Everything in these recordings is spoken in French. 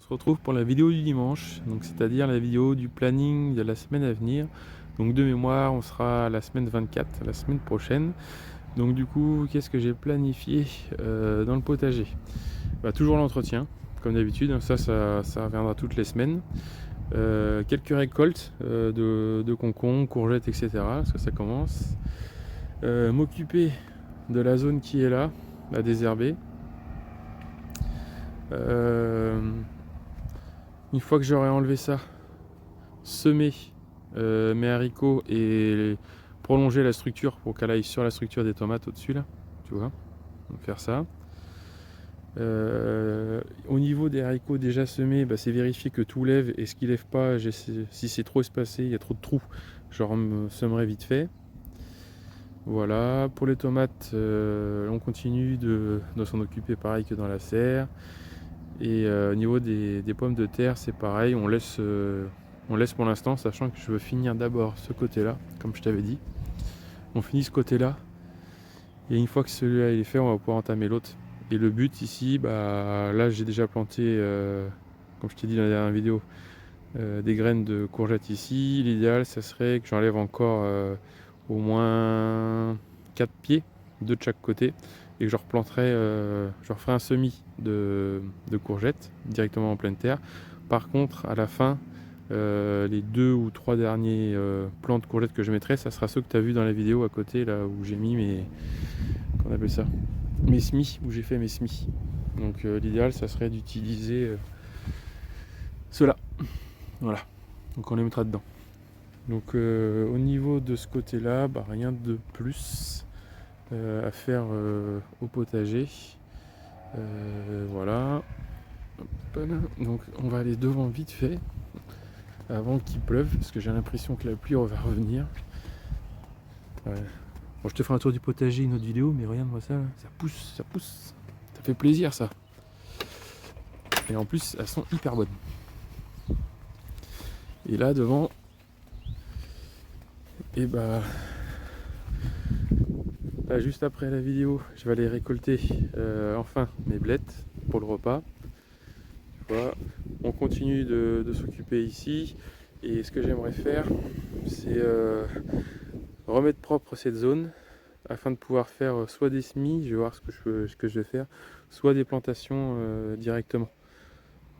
se retrouve pour la vidéo du dimanche, donc c'est-à-dire la vidéo du planning de la semaine à venir. Donc de mémoire, on sera à la semaine 24, la semaine prochaine. Donc du coup, qu'est-ce que j'ai planifié dans le potager? Toujours l'entretien, comme d'habitude, hein, ça reviendra toutes les semaines. Quelques récoltes de concombres, courgettes, etc. Parce que ça commence. M'occuper de la zone qui est là, la désherbée. Une fois que j'aurai enlevé ça, semer mes haricots et prolonger la structure pour qu'elle aille sur la structure des tomates au-dessus là, tu vois, donc faire ça. Au niveau des haricots déjà semés, c'est vérifier que tout lève, et ce qui lève pas, si c'est trop espacé, il y a trop de trous, je semerai vite fait. Voilà, pour les tomates, on continue de s'en occuper pareil que dans la serre. Et au niveau des pommes de terre, c'est pareil, on laisse pour l'instant, sachant que je veux finir d'abord ce côté-là, comme je t'avais dit. On finit ce côté-là, et une fois que celui-là est fait, on va pouvoir entamer l'autre. Et le but ici, là j'ai déjà planté, comme je t'ai dit dans la dernière vidéo, des graines de courgettes ici. L'idéal, ça serait que j'enlève encore au moins 4 pieds, 2 de chaque côté, et que je replanterai, je referai un semis de courgettes directement en pleine terre. Par contre, à la fin, les 2 ou 3 derniers plants de courgettes que je mettrai, ça sera ceux que tu as vu dans la vidéo à côté, là où j'ai mis qu'on appelle ça, mes semis, où j'ai fait mes semis. Donc l'idéal, ça serait d'utiliser ceux-là. Voilà, donc on les mettra dedans. Donc au niveau de ce côté-là, rien de plus à faire au potager. Voilà. Donc on va aller devant vite fait avant qu'il pleuve, parce que j'ai l'impression que la pluie va revenir. Bon, je te ferai un tour du potager, une autre vidéo, mais regarde-moi ça, ça pousse, ça pousse. Ça fait plaisir ça. Et en plus, elles sont hyper bonnes. Et là devant, et juste après la vidéo, je vais aller récolter enfin mes blettes pour le repas. Voilà. On continue de s'occuper ici, et ce que j'aimerais faire, c'est remettre propre cette zone afin de pouvoir faire soit des semis, je vais voir ce que je vais faire, soit des plantations directement.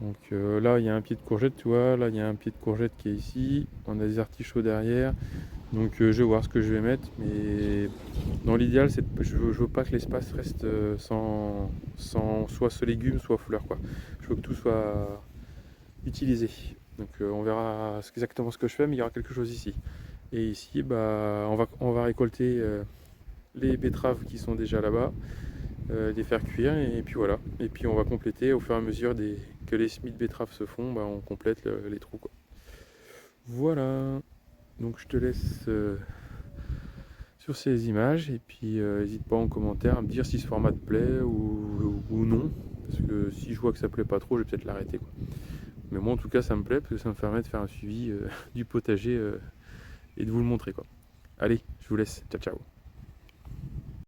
Donc là il y a un pied de courgette, tu vois, là il y a un pied de courgette qui est ici, on a des artichauts derrière, donc je vais voir ce que je vais mettre, mais dans l'idéal je veux pas que l'espace reste sans soit ce légume soit fleurs, quoi. Je veux que tout soit utilisé. Donc on verra exactement ce que je fais, mais il y aura quelque chose ici. Et ici on va récolter les betteraves qui sont déjà là-bas, les faire cuire, et puis voilà. Et puis on va compléter au fur et à mesure que les semis de betteraves se font, on complète les trous, quoi. Voilà, donc je te laisse sur ces images, et puis n'hésite pas en commentaire à me dire si ce format te plaît ou non, parce que si je vois que ça plaît pas trop, je vais peut-être l'arrêter, quoi. Mais moi en tout cas ça me plaît, parce que ça me permet de faire un suivi du potager et de vous le montrer, quoi. Allez, je vous laisse, ciao ciao.